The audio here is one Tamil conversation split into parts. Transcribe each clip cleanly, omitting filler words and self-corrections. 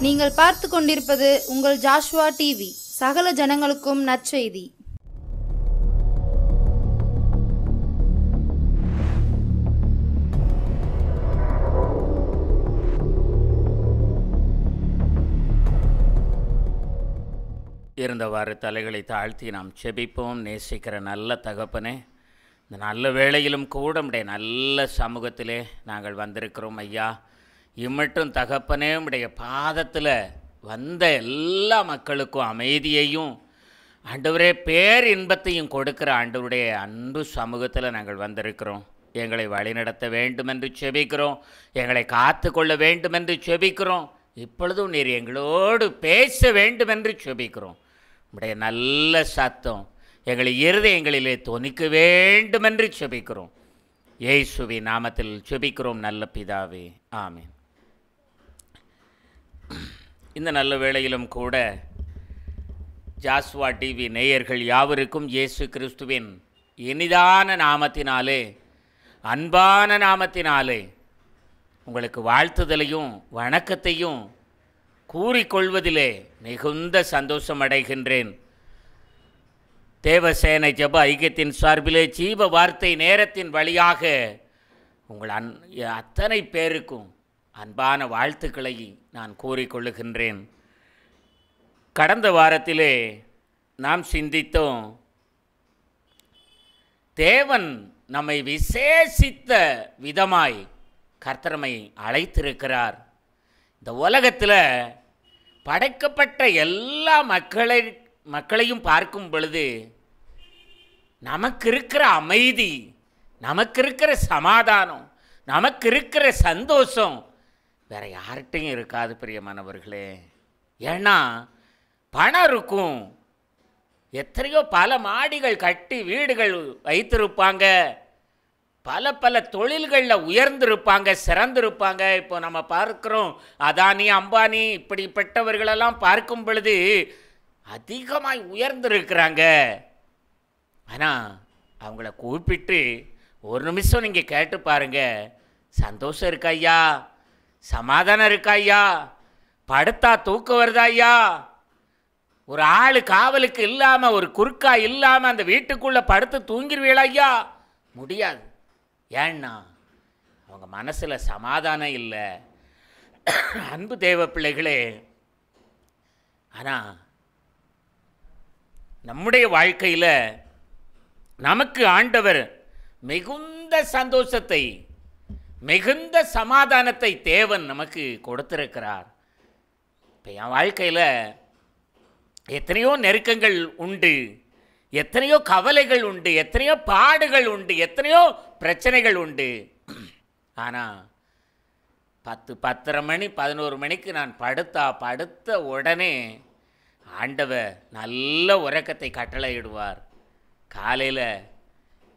நீங்கள் பார்த்து கொண்டிருப்பது உங்கள் ஜாஷ்வா டிவி. சகல ஜனங்களுக்கும் நற்செய்தி. இருந்தவாறு தலைகளை தாழ்த்தி நாம் செபிப்போம். நேசிக்கிற நல்ல தகப்பனே, இந்த நல்ல வேளையிலும் கூட உடைய நல்ல சமூகத்திலே நாங்கள் வந்திருக்கிறோம் ஐயா. இம்மட்டும் தகப்பனே, உடைய பாதத்தில் வந்த எல்லா மக்களுக்கும் அமைதியையும் ஆண்டவரே பேர் இன்பத்தையும் கொடுக்கிற ஆண்டவருடைய அன்பு சமூகத்தில் நாங்கள் வந்திருக்கிறோம். எங்களை வழிநடத்த வேண்டும் என்று செபிக்கிறோம். எங்களை காத்து கொள்ள வேண்டும் என்று செபிக்கிறோம். இப்பொழுதும் நீர் எங்களோடு பேச வேண்டும் என்று செபிக்கிறோம். உடைய நல்ல சத்தம் எங்களை இருதயங்களிலே தொனிக்க வேண்டும் என்று செபிக்கிறோம். இயேசுவின் நாமத்தில் செபிக்கிறோம் நல்ல பிதாவே, ஆமென். இந்த நல்ல வேளையிலும் கூட ஜாஷ்வா டிவி நேயர்கள் யாவருக்கும் இயேசு கிறிஸ்துவின் இனிதான நாமத்தினாலே, அன்பான நாமத்தினாலே உங்களுக்கு வாழ்த்துதலையும் வணக்கத்தையும் கூறிக்கொள்வதிலே மிகுந்த சந்தோஷம் அடைகின்றேன். தேவசேனை ஜெப ஐக்கியத்தின் சார்பிலே ஜீவ வார்த்தை நேரத்தின் வழியாக உங்கள் அத்தனை பேருக்கும் அன்பான வாழ்த்துக்களை நான் கூறிக்கொள்ளுகின்றேன். கடந்த வாரத்திலே நாம் சிந்தித்தோம், தேவன் நம்மை விசேஷித்த விதமாய் கர்த்தரை அழைத்திருக்கிறார். இந்த உலகத்தில் படைக்கப்பட்ட எல்லா மக்களையும் பார்க்கும் பொழுது நமக்கு இருக்கிற அமைதி, நமக்கு இருக்கிற சமாதானம், நமக்கு இருக்கிற சந்தோஷம் வேறு யார்கிட்டையும் இருக்காது பிரியமானவர்களே. ஏன்னா பணம் இருக்கும், எத்தனையோ பல மாடிகள் கட்டி வீடுகள் வைத்திருப்பாங்க, பல தொழில்களில் உயர்ந்திருப்பாங்க, சிறந்திருப்பாங்க. இப்போ நம்ம பார்க்குறோம் அதானி அம்பானி இப்படிப்பட்டவர்களெல்லாம் பார்க்கும் பொழுது அதிகமாக உயர்ந்திருக்கிறாங்க. ஆனால் அவங்கள கூப்பிட்டு ஒரு நிமிஷம் நீங்கள் கேட்டு பாருங்கள், சந்தோஷம் இருக்கா ஐயா, சமாதானம் இருக்கா ஐயா, படுத்தா தூக்கம் வருதா ஐயா, ஒரு ஆள் காவலுக்கு இல்லாமல் ஒரு குறுக்கா இல்லாமல் அந்த வீட்டுக்குள்ளே படுத்து தூங்கிடுவீங்களா ஐயா? முடியாது. ஏன்னா அவங்க மனசில் சமாதானம் இல்லை. அன்பு தேவ பிள்ளைகளே, ஆனால் நம்முடைய வாழ்க்கையில் நமக்கு ஆண்டவர் மிகுந்த சந்தோஷத்தை, மிகுந்த சமாதானத்தை தேவன் நமக்கு கொடுத்திருக்கிறார். இப்போ என் வாழ்க்கையில் எத்தனையோ நெருக்கங்கள் உண்டு, எத்தனையோ கவலைகள் உண்டு, எத்தனையோ பாடுகள் உண்டு, எத்தனையோ பிரச்சனைகள் உண்டு. ஆனால் 10:30 மணி 11 மணிக்கு நான் படுத்த உடனே ஆண்டவர் நல்ல உறக்கத்தை கட்டளையிடுவார். காலையில்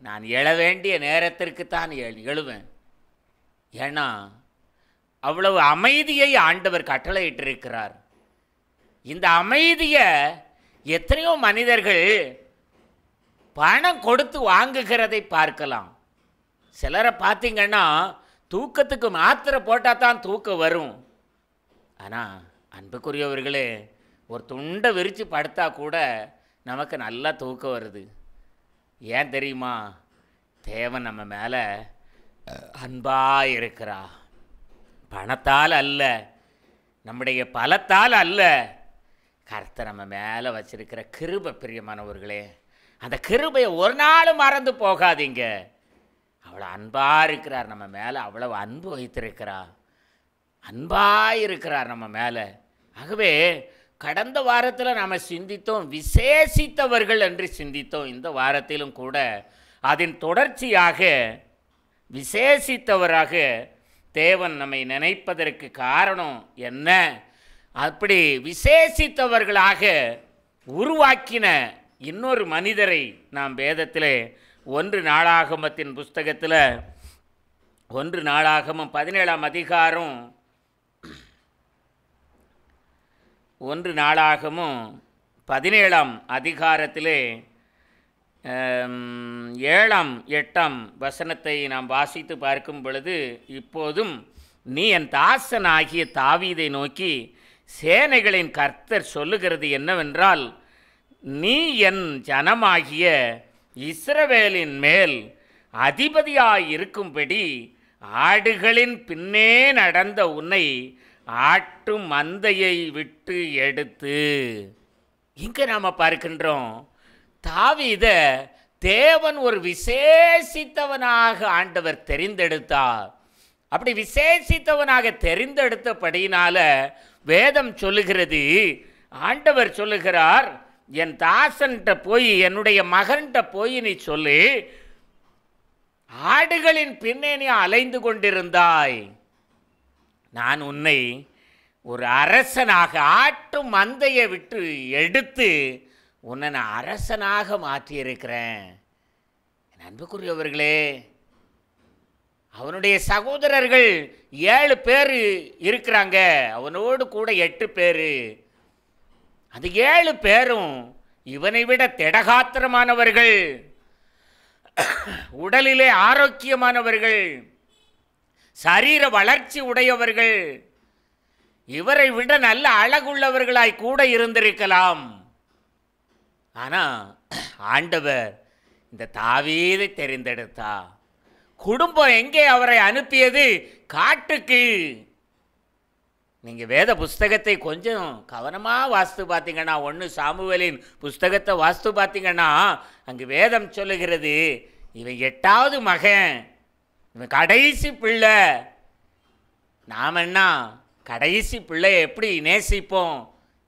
நான் எழ வேண்டிய நேரத்திற்கு தான் எழுவேன். ஏன்னா அவ்வளவு அமைதியை ஆண்டவர் கட்டளையிட்டிருக்கிறார். இந்த அமைதியை எத்தனையோ மனிதர்கள் பணம் கொடுத்து வாங்குகிறதை பார்க்கலாம். சிலரை பார்த்திங்கன்னா தூக்கத்துக்கு மாத்திரை போட்டால் தான் தூக்கம் வரும். ஆனால் அன்புக்குரியவர்களே, ஒரு துண்டை விரித்து படுத்தா கூட நமக்கு நல்லா தூக்கம் வருது. ஏன் தெரியுமா? தேவன் நம்ம மேலே அன்பாக இருக்கிறா. பணத்தால் அல்ல, நம்முடைய பலத்தால் அல்ல, கர்த்தர் நம்ம மேலே வச்சிருக்கிற கிருபை பிரியமானவர்களே. அந்த கிருபையை ஒரு நாளும் மறந்து போகாதீங்க. அவ்வளோ அன்பாக இருக்கிறார் நம்ம மேலே, அவ்வளவு அன்பு வைத்திருக்கிறார், அன்பாக இருக்கிறார் நம்ம மேலே. ஆகவே கடந்த வாரத்தில் நாம் சிந்தித்தோம், விசேஷித்தவர்கள் என்று சிந்தித்தோம். இந்த வாரத்திலும் கூட அதன் தொடர்ச்சியாக விசேஷித்தவராக தேவன் நம்மை நினைப்பதற்கு காரணம் என்ன? அப்படி விசேஷித்தவர்களாக உருவாக்கின இன்னொரு மனிதரை நாம் வேதத்திலே 1 நாளாகமத்தின் புஸ்தகத்தில் 1 நாளாகமம் 17ஆம் அதிகாரம் 1 நாளாகமும் 17ஆம் அதிகாரத்திலே 7ஆம் 8ஆம் வசனத்தை நாம் வாசித்து பார்க்கும் பொழுது, இப்போதும் நீ என் தாசனாகிய தாவீதை நோக்கி சேனைகளின் கர்த்தர் சொல்லுகிறது என்னவென்றால், நீ என் ஜனமாகிய இஸ்ரவேலின் மேல் அதிபதியாயிருக்கும்படி ஆடுகளின் பின்னே நடந்த உன்னை ஆட்டு மந்தையை விட்டு எடுத்து. இங்கே நாம் பார்க்கின்றோம், தாவீத தேவன் ஒரு விசேஷித்தவனாக ஆண்டவர் தெரிந்தெடுத்தார். அப்படி விசேஷித்தவனாக தெரிந்தெடுத்தபடியினால வேதம் சொல்லுகிறது, ஆண்டவர் சொல்லுகிறார், என் தாசன்கிட்ட போய், என்னுடைய மகன்கிட்ட போய் நீ சொல்லு, ஆடுகளின் பின்னே நீ அலைந்து கொண்டிருந்தாய், நான் உன்னை ஒரு அரசனாக ஆட்டு மந்தையை விட்டு எடுத்து உன்னை நான் அரசனாக மாற்றியிருக்கிறேன். என் அன்புக்குரியவர்களே, அவனுடைய சகோதரர்கள் 7 பேர் இருக்கிறாங்க, அவனோடு கூட 8 பேர். அந்த 7 பேரும் இவனை விட திடகாத்திரமானவர்கள், உடலிலே ஆரோக்கியமானவர்கள், சரீர வளர்ச்சி உடையவர்கள், இவரை விட நல்ல அழகுள்ளவர்களாய் கூட இருந்திருக்கலாம். ஆனால் ஆண்டவர் இந்த தாவீதை தெரிந்தெடுத்தா. குடும்பம் எங்கே அவரை அனுப்பியது? காட்டுக்கு. நீங்கள் வேத புஸ்தகத்தை கொஞ்சம் கவனமாக வாசித்து பார்த்தீங்கன்னா, 1 சாமுவேலின் புஸ்தகத்தை வாசித்து பார்த்தீங்கன்னா, அங்கு வேதம் சொல்லுகிறது, இவன் 8வது மகன், இவன் கடைசி பிள்ளை. நாம் என்ன கடைசி பிள்ளையை எப்படி நேசிப்போம்?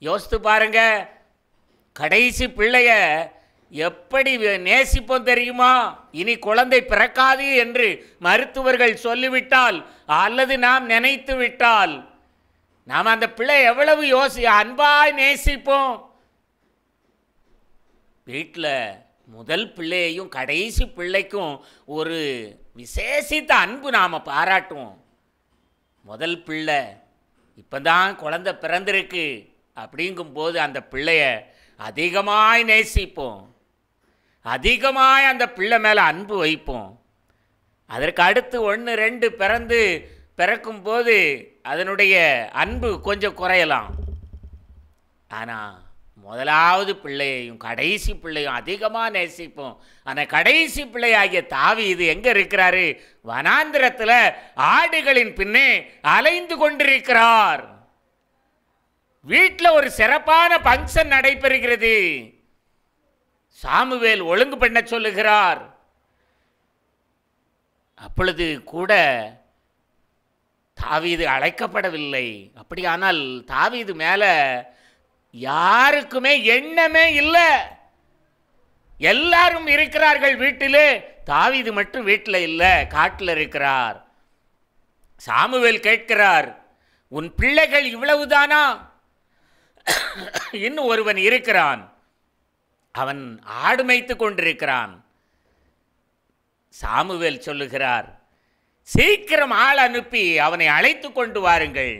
யோசித்து பாருங்க. கடைசி பிள்ளைய எப்படி நேசிப்போம் தெரியுமா? இனி குழந்தை பிறக்காது என்று மருத்துவர்கள் சொல்லிவிட்டால் அல்லது நாம் நினைத்து விட்டால் நாம் அந்த பிள்ளை எவ்வளவு அன்பாய் நேசிப்போம். வீட்டில் முதல் பிள்ளையையும் கடைசி பிள்ளைக்கும் ஒரு விசேஷித்த அன்பு நாம் பாராட்டுவோம். முதல் பிள்ளை இப்போ தான் குழந்தை பிறந்திருக்கு அப்படிங்கும்போது அந்த பிள்ளைய அதிகமாய் நேசிப்போம், அதிகமாய் அந்த பிள்ளை மேலே அன்பு வைப்போம். அதற்கு அடுத்து 1, 2 பிறக்கும்போது அதனுடைய அன்பு கொஞ்சம் குறையலாம். ஆனால் முதலாவது பிள்ளையையும் கடைசி பிள்ளையும் அதிகமாக நேசிப்போம். ஆனால் கடைசி பிள்ளையாகிய தாவீது எங்கே இருக்கிறாரு? வனாந்திரத்தில் ஆடுகளின் பின்னே அலைந்து கொண்டிருக்கிறார். வீட்டில் ஒரு சிறப்பான ஃபங்க்ஷன் நடைபெறுகிறது. சாமுவேல் ஒழுங்கு பண்ண சொல்லுகிறார். அப்பொழுது கூட தாவீது அழைக்கப்படவில்லை. அப்படியானால் தாவீது மேலே யாருக்குமே எண்ணமே இல்லை. எல்லாரும் இருக்கிறார்கள் வீட்டிலே, தாவீது மட்டும் வீட்டில் இல்லை, காட்டில் இருக்கிறார். சாமுவேல் கேட்கிறார், உன் பிள்ளைகள் இவ்வளவுதானா? இன்னும் ஒருவன் இருக்கிறான், அவன் ஆடு மேய்த்து கொண்டிருக்கிறான். சாமுவேல் சொல்லுகிறார், சீக்கிரம் ஆள் அனுப்பி அவனை அழைத்து கொண்டு வாருங்கள்,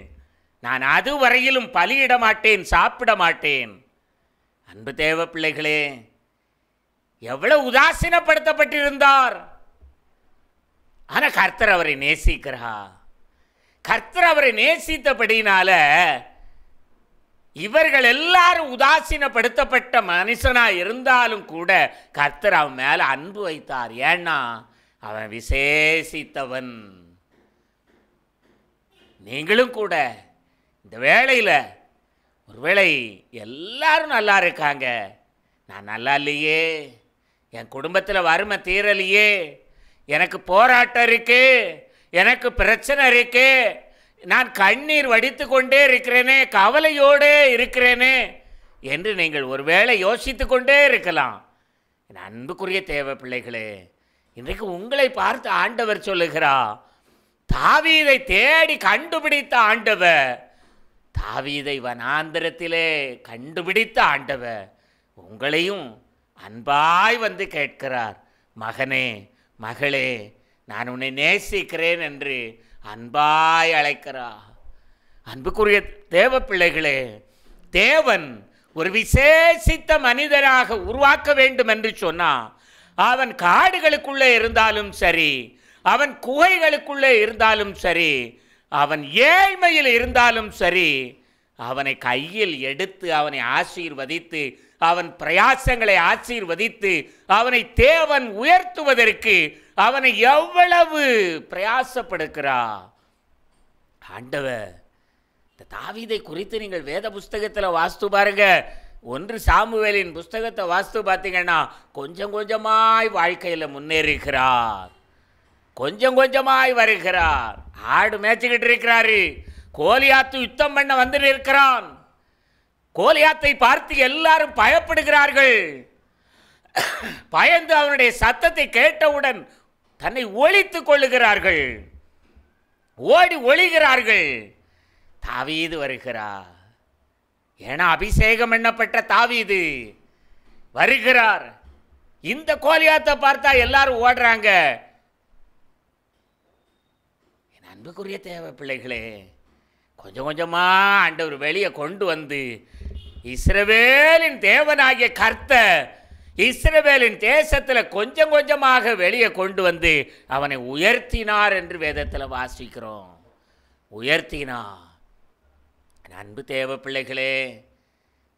நான் அதுவரையிலும் பலியிட மாட்டேன், சாப்பிட மாட்டேன். அன்பு தேவ பிள்ளைகளே, எவ்வளவு உதாசீனப்படுத்தப்பட்டிருந்தார். ஆனால் கர்த்தர் அவரை நேசிக்கிறார். கர்த்தர் அவரை நேசித்தபடினால இவர்கள் எல்லாரும் உதாசீனப்படுத்தப்பட்ட மனுஷனாக இருந்தாலும் கூட கர்த்தர் அவன் மேலே அன்பு வைத்தார். ஏன்னா அவன் விசேஷித்தவன். நீங்களும் கூட இந்த வேளையில் ஒருவேளை எல்லாரும் நல்லா இருக்காங்க, நான் நல்லா இல்லையே, என் குடும்பத்தில் வறுமை தீரலையே, எனக்கு போராட்டம் இருக்கு, எனக்கு பிரச்சனை இருக்கு, நான் கண்ணீர் வடித்து கொண்டே இருக்கிறேனே, கவலையோடு இருக்கிறேனே என்று நீங்கள் ஒருவேளை யோசித்து கொண்டே இருக்கலாம். என் அன்புக்குரிய தேவ பிள்ளைகளே, இன்றைக்கு உங்களை பார்த்து ஆண்டவர் சொல்லுகிறார், தாவீதை தேடி கண்டுபிடித்த ஆண்டவர், தாவீதை வனாந்திரத்திலே கண்டுபிடித்த ஆண்டவர் உங்களையும் அன்பாய் வந்து கேட்கிறார். மகனே, மகளே, நான் உன்னை நேசிக்கிறேன் என்று அன்பாய் அழைக்கிறார். அன்புக்குரிய தேவ பிள்ளைகளே, தேவன் ஒரு விசேஷித்த மனிதனாக உருவாக்க வேண்டும் என்று சொன்னார். அவன் காடுகளுக்குள்ளே இருந்தாலும் சரி, அவன் குகைகளுக்குள்ளே இருந்தாலும் சரி, அவன் ஏழ்மையில் இருந்தாலும் சரி, அவனை கையில் எடுத்து அவனை ஆசீர்வதித்து அவன் பிரயாசங்களை ஆசீர்வதித்து அவனை தேவன் உயர்த்துவதற்கு அவனை எவ்வளவு பிரயாசப்படுகிறார் ஆண்டவர். இந்த தாவீதை குறித்து நீங்கள் வேத புஸ்தகத்தில் வாஸ்து பாருங்க. 1 சாமுவேலின் புஸ்தகத்தை வாஸ்து பார்த்தீங்கன்னா கொஞ்சம் கொஞ்சமாய் வாழ்க்கையில் முன்னேறுகிறார், கொஞ்சம் கொஞ்சமாய் வருகிறார். ஆடு மேய்ச்சிக்கிட்டு இருக்கிறாரு, கோலியாத்து யுத்தம் பண்ண வந்து இருக்கிறான். கோலியாத்தை பார்த்து எல்லாரும் பயப்படுகிறார்கள். பயந்து அவனுடைய சத்தத்தை கேட்டவுடன் தன்னை ஒளித்துக் கொள்ளுகிறார்கள், ஓடி ஒளிகிறார்கள். தாவீது வருகிறார். ஏன்னா அபிஷேகம் எண்ணப்பட்ட தாவீது வருகிறார். இந்த கோலியாத்தை பார்த்தா எல்லாரும் ஓடுறாங்க. என் அன்புக்குரிய தேவ பிள்ளைகளே, கொஞ்சம் கொஞ்சமா ஆண்டவர் வெளியே கொண்டு வந்து இஸ்ரவேலின் தேவனாகிய கர்த்தர் இஸ்ரவேலின் தேசத்தில் கொஞ்சம் கொஞ்சமாக வெளியே கொண்டு வந்து அவனை உயர்த்தினார் என்று வேதத்தில் வாசிக்கிறோம். உயர்த்தினார். அன்பு தேவ பிள்ளைகளே,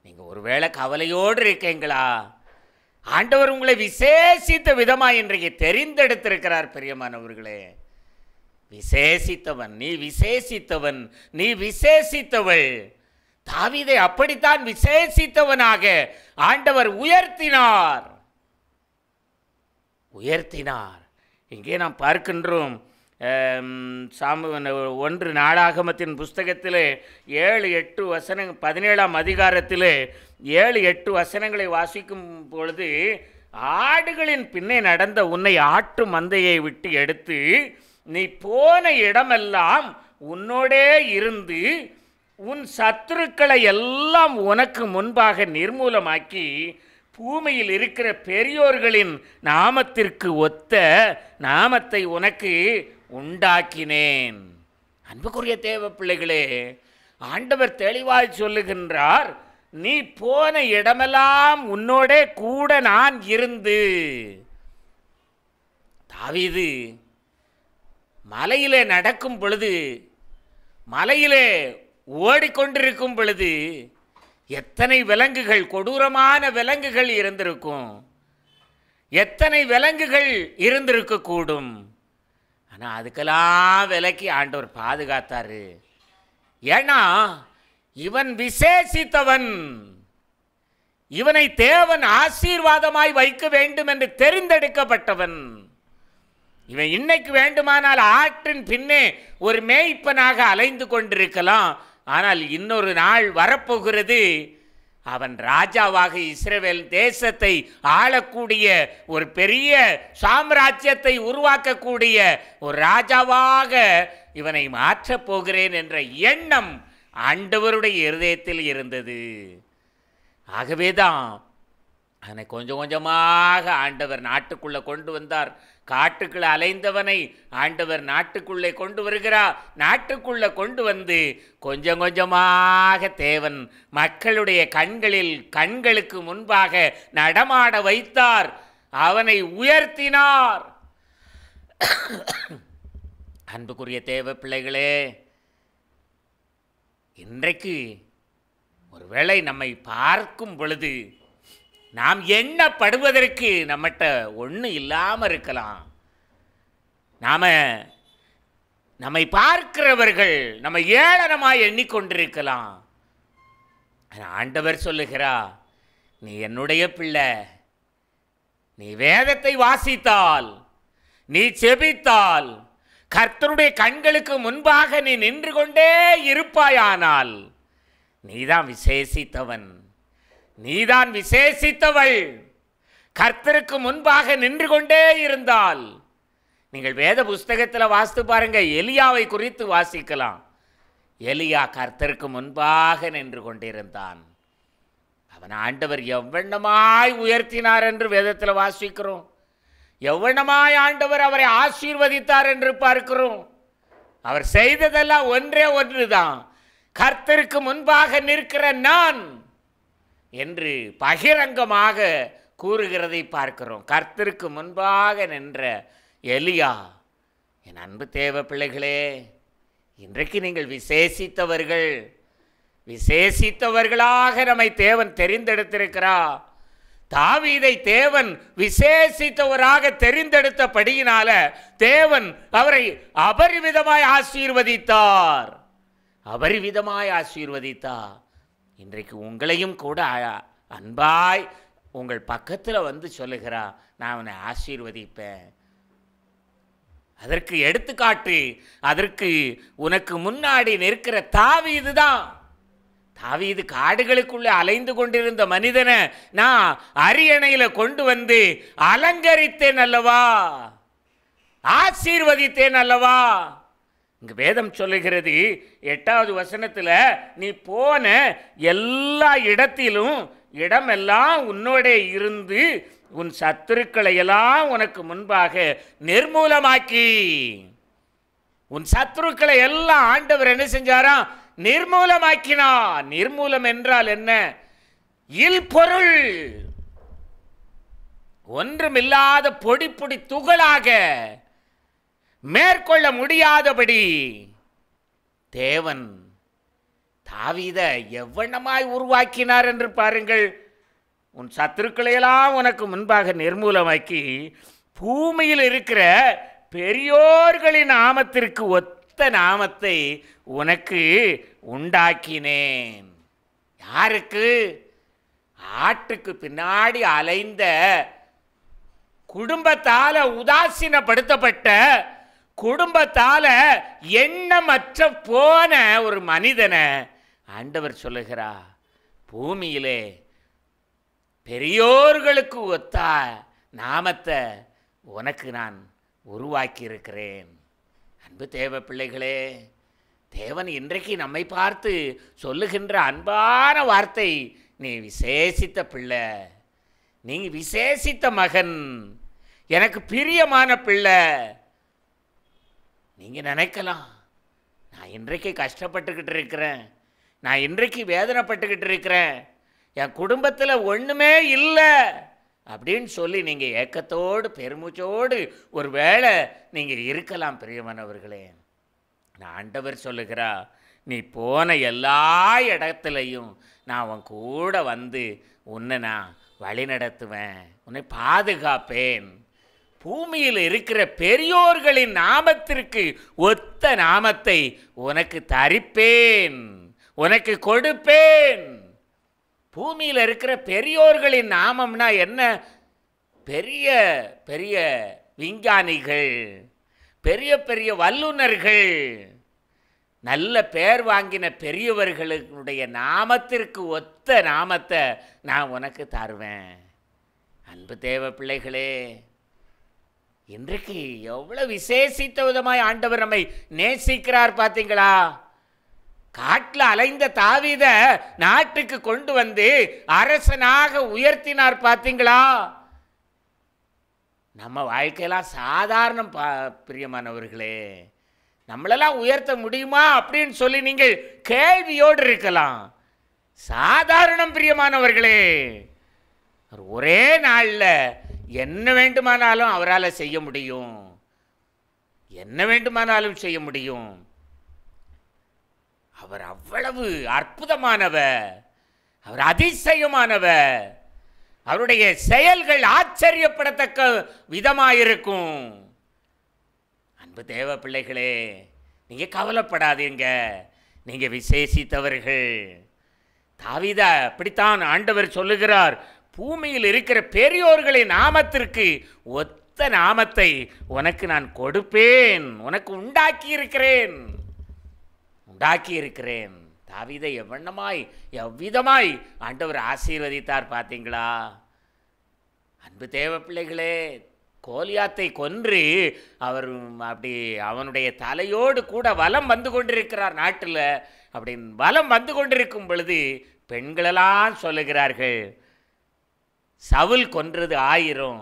நீங்கள் ஒருவேளை கவலையோடு இருக்கீங்களா? ஆண்டவர் உங்களை விசேஷித்த விதமாக இன்றைக்கு தெரிந்தெடுத்திருக்கிறார். பிரியமானவர்களே, விசேஷித்தவன் நீ, விசேஷித்தவன் நீ, விசேஷித்தவள். தாவீதை அப்படித்தான் விசேஷித்தவனாக ஆண்டவர் உயர்த்தினார், உயர்த்தினார். இங்கே நாம் பார்க்கின்றோம் 1 நாளாகமத்தின் புஸ்தகத்தில் 7-8 வசனங்கள், 17ஆம் அதிகாரத்தில் 7-8 வசனங்களை வாசிக்கும் பொழுது, ஆடுகளின் பின்னே நடந்த உன்னை ஆட்டு மந்தையை விட்டு எடுத்து நீ போன இடமெல்லாம் உன்னோடே இருந்து உன் சத்துருக்களை எல்லாம் உனக்கு முன்பாக நிர்மூலமாக்கி பூமியில் இருக்கிற பெரியோர்களின் நாமத்திற்கு ஒத்த நாமத்தை உனக்கு உண்டாக்கினேன். அன்புக்குரிய தேவ பிள்ளைகளே, ஆண்டவர் தெளிவாய் சொல்லுகின்றார், நீ போன இடமெல்லாம் உன்னோடே கூட நான் இருந்து. தாவீது மலையிலே நடக்கும் பொழுது, மலையிலே ஓடிக்கொண்டிருக்கும் பொழுது எத்தனை விலங்குகள், கொடூரமான விலங்குகள் இருந்திருக்கும், எத்தனை விலங்குகள் இருந்திருக்கக்கூடும். ஆனால் அதுக்கெல்லாம் விலக்கி ஆண்டவர் பாதுகாத்தாரு. ஏன்னா இவன் விசேஷித்தவன், இவனை தேவன் ஆசீர்வாதமாய் வைக்க வேண்டும் என்று தெரிந்தெடுக்கப்பட்டவன். இவன் இன்னைக்கு வேண்டுமானால் ஆற்றின் பின்னே ஒரு மேய்ப்பனாக அலைந்து கொண்டிருக்கலாம். ஆனால் இன்னொரு நாள் வரப்போகிறது, அவன் ராஜாவாக இஸ்ரவேல் தேசத்தை ஆளக்கூடிய ஒரு பெரிய சாம்ராஜ்யத்தை உருவாக்கக்கூடிய ஒரு ராஜாவாக இவனை மாற்றப் போகிறேன் என்ற எண்ணம் ஆண்டவருடைய இருதயத்தில் இருந்தது. ஆகவேதான் அவனை கொஞ்சம் கொஞ்சமாக ஆண்டவர் நாட்டுக்குள்ளே கொண்டு வந்தார். காட்டுக்குள்ள அலைந்தவனை ஆண்டவர் நாட்டுக்குள்ளே கொண்டு வருகிறார். நாட்டுக்குள்ளே கொண்டு வந்து கொஞ்சம் கொஞ்சமாக தேவன் மக்களுடைய கண்களுக்கு முன்பாக நடமாட வைத்தார், அவனை உயர்த்தினார். அன்புக்குரிய தேவ பிள்ளைகளே, இன்றைக்கு ஒருவேளை நம்மை பார்க்கும் பொழுது நாம் எண்ணப்படுவதற்கு நம்மகிட்ட ஒன்றும் இல்லாமல் இருக்கலாம். நம்மை பார்க்கிறவர்கள் நம்ம ஏளனமாய் எண்ணிக்கொண்டிருக்கலாம். ஆண்டவர் சொல்லுகிறா, நீ என்னுடைய பிள்ளை, நீ வேதத்தை வாசித்தால், நீ செபித்தால், கர்த்தருடைய கண்களுக்கு முன்பாக நீ நின்று கொண்டே இருப்பாயானால் நீதான் விசேஷித்தவன், நீதான் விசேஷித்தவள். கர்த்தருக்கு முன்பாக நின்று கொண்டே இருந்தால், நீங்கள் வேத புஸ்தகத்தில் வாசித்து பாருங்க, எலியாவை குறித்து வாசிக்கலாம். எலியா கர்த்தருக்கு முன்பாக நின்று கொண்டிருந்தான். அவன் ஆண்டவர் எவ்வண்ணமாய் உயர்த்தினார் என்று வேதத்தில் வாசிக்கிறோம். எவ்வண்ணமாய் ஆண்டவர் அவரை ஆசீர்வதித்தார் என்று பார்க்கிறோம். அவர் செய்ததெல்லாம் ஒன்றே ஒன்றுதான், கர்த்தருக்கு முன்பாக நிற்கிற நான் என்று பகிரங்கமாக கூறுகிறதை பார்க்கிறோம். கர்த்தருக்கு முன்பாக நின்ற எலியா. என் அன்பு தேவ பிள்ளைகளே, இன்றைக்கு நீங்கள் விசேஷித்தவர்கள். விசேஷித்தவர்களாக நம்மை தேவன் தெரிந்தெடுத்திருக்கிறார். தாவீதை தேவன் விசேஷித்தவராக தெரிந்தெடுத்தபடியினால தேவன் அவரை அபரிவிதமாய் ஆசீர்வதித்தார். அபரிவிதமாய் ஆசீர்வதித்தார். இன்றைக்கு உங்களையும் கூட அன்பாய் உங்கள் பக்கத்தில் வந்து சொல்லுகிறா, நான் அவனை ஆசீர்வதிப்பேன். அதற்கு எடுத்துக்காட்டு, அதற்கு உனக்கு முன்னாடி நிற்கிற தாவீது தான். தாவீது காடுகளுக்குள்ளே அலைந்து கொண்டிருந்த மனிதனை நான் அரியணையில கொண்டு வந்து அலங்கரித்தேன் அல்லவா, ஆசீர்வதித்தேன் அல்லவா. இங்கு வேதம் சொல்லுகிறது 8வது வசனத்தில், நீ போன எல்லா இடத்திலும் இடமெல்லாம் உன்னோட இருந்து உன் சத்துருக்களை எல்லாம் உனக்கு முன்பாக நிர்மூலமாக்கி. உன் சத்துருக்களை எல்லாம் ஆண்டவர் என்ன செஞ்சாராம்? நிர்மூலமாக்கினார். நிர்மூலம் என்றால் என்ன? இல்பொருள், ஒன்றுமில்லாத பொடி பொடி துகளாக மேற்கொள்ள முடியாதபடி தேவன் தாவீதை எவ்வளமாய் உருவாக்கினார் என்று பாருங்கள். உன் சத்துருக்களையெல்லாம் உனக்கு முன்பாக நிர்மூலமாக்கி பூமியில் இருக்கிற பெரியோர்களின் நாமத்திற்கு ஒத்த நாமத்தை உனக்கு உண்டாக்கினேன். யாருக்கு? ஆட்டுக்கு பின்னாடி அலைந்த, குடும்பத்தால உதாசீனப்படுத்தப்பட்ட, குடும்பத்தால எண்ணமற்ற போன ஒரு மனிதனை ஆண்டவர் சொல்லுகிறார், பூமியிலே பெரியோர்களுக்கு ஒத்த நாமத்தை உனக்கு நான் உருவாக்கி இருக்கிறேன். அன்பு தேவ பிள்ளைகளே, தேவன் இன்றைக்கு நம்மை பார்த்து சொல்லுகின்ற அன்பான வார்த்தை, நீ விசேஷித்த பிள்ளை, நீ விசேஷித்த மகன், எனக்கு பிரியமான பிள்ளை. நீங்க நினைக்கலாம், நான் இன்றைக்கு கஷ்டப்பட்டுக்கிட்டு இருக்கிறேன், நான் இன்றைக்கு வேதனைப்பட்டுக்கிட்டு இருக்கிறேன், என் குடும்பத்தில் ஒன்றுமே இல்லை அப்படின்னு சொல்லி நீங்கள் ஏக்கத்தோடு பெருமூச்சோடு ஒரு வேளை நீங்கள் இருக்கலாம். பிரியமானவர்களே, நான் ஆண்டவர் சொல்லுகிறா, நீ போன எல்லா இடத்துலையும் நான் உன் கூட வந்து உன்னை நான் வழி நடத்துவேன், உன்னை பாதுகாப்பேன். பூமியில் இருக்கிற பெரியோர்களின் நாமத்திற்கு ஒத்த நாமத்தை உனக்கு தரிப்பேன், உனக்கு கொடுப்பேன். பூமியில் இருக்கிற பெரியோர்களின் நாமம்னா என்ன? பெரிய பெரிய விஞ்ஞானிகள், பெரிய பெரிய வல்லுநர்கள், நல்ல பெயர் வாங்கின பெரியவர்களுடைய நாமத்திற்கு ஒத்த நாமத்தை நான் உனக்கு தருவேன். அன்பு தேவ பிள்ளைகளே, இன்றைக்கு எவ்வளவு விசேஷித்த விதமாய் ஆண்டவர் நம்மை நேசிக்கிறார் பார்த்தீங்களா? காட்டில் அலைந்த தாவீதை நாட்டுக்கு கொண்டு வந்து அரசனாக உயர்த்தினார் பார்த்தீங்களா? நம்ம வாழ்க்கையெல்லாம் சாதாரணம் பிரியமானவர்களே. நம்மளெல்லாம் உயர்த்த முடியுமா அப்படின்னு சொல்லி நீங்கள் கேள்வியோடு இருக்கலாம். சாதாரணம் பிரியமானவர்களே. ஒரே நாளில் என்ன வேண்டுமானாலும் அவரால் செய்ய முடியும், என்ன வேண்டுமானாலும் செய்ய முடியும். அவர் அவ்வளவு அற்புதமானவர், அவர் அதிசயமானவர். அவருடைய செயல்கள் ஆச்சரியப்படத்தக்க விதமாயிருக்கும். அன்பு தேவ பிள்ளைகளே, நீங்க கவலைப்படாதீங்க, நீங்க விசேஷித்தவர்கள். தாவீதை அப்படித்தான் ஆண்டவர் சொல்லுகிறார், பூமியில் இருக்கிற பெரியோர்களின் நாமத்திற்கு ஒத்த நாமத்தை உனக்கு நான் கொடுப்பேன், உனக்கு உண்டாக்கி இருக்கிறேன். தாவீதை எவ்விதமாய் ஆண்டவர் ஆசீர்வதித்தார் பார்த்தீங்களா? அன்பு தேவ பிள்ளைகளே, கோலியாத்தை கொன்று அவர் அப்படி அவனுடைய தலையோடு கூட வலம் வந்து கொண்டிருக்கிறார் நாட்டில். அப்படி வலம் வந்து கொண்டிருக்கும் பொழுது பெண்களெல்லாம் சொல்லுகிறார்கள், சவுல் கொன்றது 1000,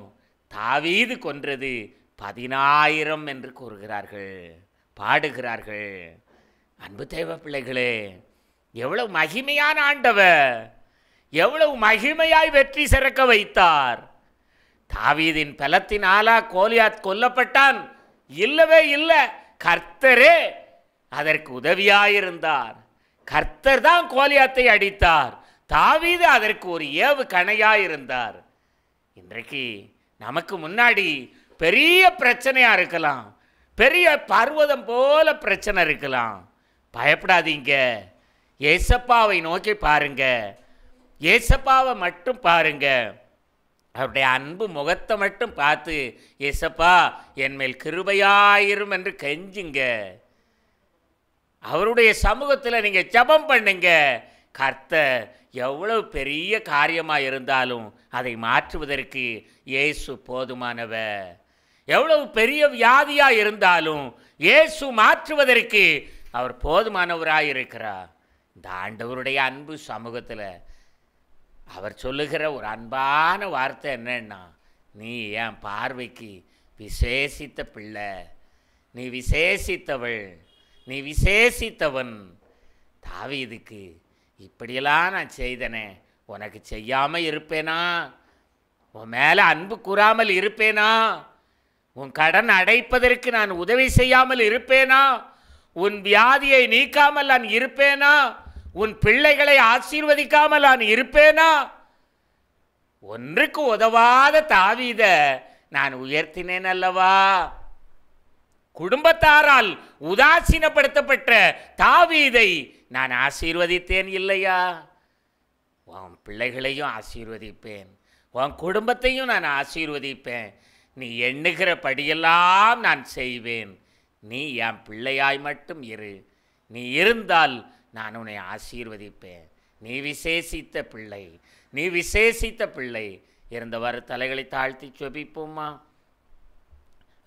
தாவீது கொன்றது 10000 என்று கூறுகிறார்கள், பாடுகிறார்கள். அன்பு தேவ பிள்ளைகளே, எவ்வளவு மகிமையான ஆண்டவர், எவ்வளவு மகிமையாய் வெற்றி சிறக்க வைத்தார். தாவீதின் பலத்தினாலா கோலியாத் கொல்லப்பட்டான்? இல்லவே இல்லை, கர்த்தரே அதற்கு உதவியாயிருந்தார். கர்த்தர் தான் கோலியாத்தை அடித்தார். தாவீது அதற்கு ஒரு ஏவு கணையாக இருந்தார். இன்றைக்கு நமக்கு முன்னாடி பெரிய பிரச்சனையாக இருக்கலாம், பெரிய பர்வதம் போல பிரச்சனை இருக்கலாம். பயப்படாதீங்க, ஏசப்பாவை நோக்கி பாருங்க, ஏசப்பாவை மட்டும் பாருங்க. அவருடைய அன்பு முகத்தை மட்டும் பார்த்து, ஏசப்பா என்மேல் கிருபையாயிரும் என்று கெஞ்சுங்க. அவருடைய சமூகத்தில் நீங்கள் ஜெபம் பண்ணுங்க. கர்த்தர் எவ்வளவு பெரிய காரியமாக இருந்தாலும் அதை மாற்றுவதற்கு இயேசு போதுமானவர். எவ்வளவு பெரிய வியாதியாக இருந்தாலும் இயேசு மாற்றுவதற்கு அவர் போதுமானவராக இருக்கிறார். இந்த ஆண்டவருடைய அன்பு சமூகத்தில் அவர் சொல்லுகிற ஒரு அன்பான வார்த்தை என்னன்னா, நீ என் பார்வைக்கு விசேஷித்த பிள்ளை, நீ விசேஷித்தவள், நீ விசேஷித்தவன். தாவீதுக்கு இப்படியெல்லாம் நான் செய்தனே, உனக்கு செய்யாமல் இருப்பேனா? உன் மேலே அன்பு கூறாமல் இருப்பேனா? உன் கடன் அடைப்பதற்கு நான் உதவி செய்யாமல் இருப்பேனா? உன் வியாதியை நீக்காமல் நான் இருப்பேனா? உன் பிள்ளைகளை ஆசீர்வதிக்காமல் நான் இருப்பேனா? ஒன்றுக்கு உதவாத தாவீத நான் உயர்த்தினேன் அல்லவா? குடும்பத்தாரால் உதாசீனப்படுத்தப்பட்ட தாவீதை நான் ஆசீர்வதித்தேன் இல்லையா? உன் பிள்ளைகளையும் ஆசீர்வதிப்பேன், உன் குடும்பத்தையும் நான் ஆசீர்வதிப்பேன். நீ எண்ணுகிறபடியெல்லாம் நான் செய்வேன். நீ என் பிள்ளையாய் மட்டும் இரு. நீ இருந்தால் நான் உன்னை ஆசீர்வதிப்பேன். நீ விசேஷித்த பிள்ளை, நீ விசேஷித்த பிள்ளை. இருந்தவாறு தலைகளை தாழ்த்தி ஜெபிப்போமா?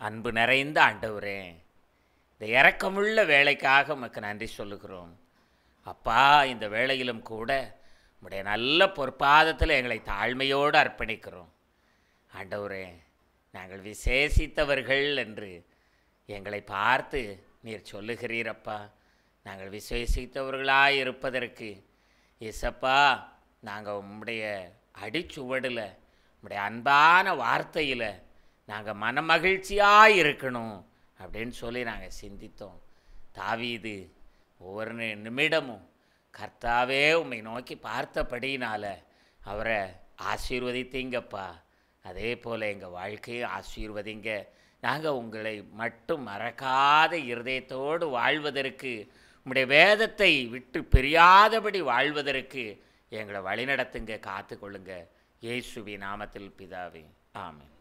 அன்பு நிறைந்த ஆண்டவரே, இந்த இரக்கமுள்ள வேலைக்காக உமக்கு நன்றி சொல்லுகிறோம். அப்பா, இந்த வேளையிலும் கூட உம்முடைய நல்ல பொற்பாதத்தில் எங்களை தாழ்மையோடு அர்ப்பணிக்கிறோம். ஆண்டவரே, நாங்கள் விசேஷித்தவர்கள் என்று எங்களை பார்த்து நீர் சொல்லுகிறீரப்பா. நாங்கள் விசேஷித்தவர்களாக இருப்பதற்கு இயேசப்பா, நாங்கள் உம்முடைய அடிச்சுவடில் உம்முடைய அன்பான வார்த்தையில் நாங்கள் மனமகிழ்ச்சியாக இருக்கணும் அப்படின்னு சொல்லி நாங்கள் சிந்தித்தோம். தாவீது ஒவ்வொரு நிமிடமும் கர்த்தாவே உம்மை நோக்கி பார்த்தபடியினால அவரை ஆசீர்வதித்தீங்கப்பா. அதே போல் எங்கள் வாழ்க்கையை ஆசீர்வதிங்க. நாங்கள் உங்களை மட்டும் மறக்காத இருதயத்தோடு வாழ்வதற்கு, உம்முடைய வேதத்தை விட்டு பிரியாதபடி வாழ்வதற்கு எங்களை வழிநடத்துங்க, காத்துக்கொள்ளுங்க. இயேசுவின் நாமத்தில் பிதாவே, ஆமென்.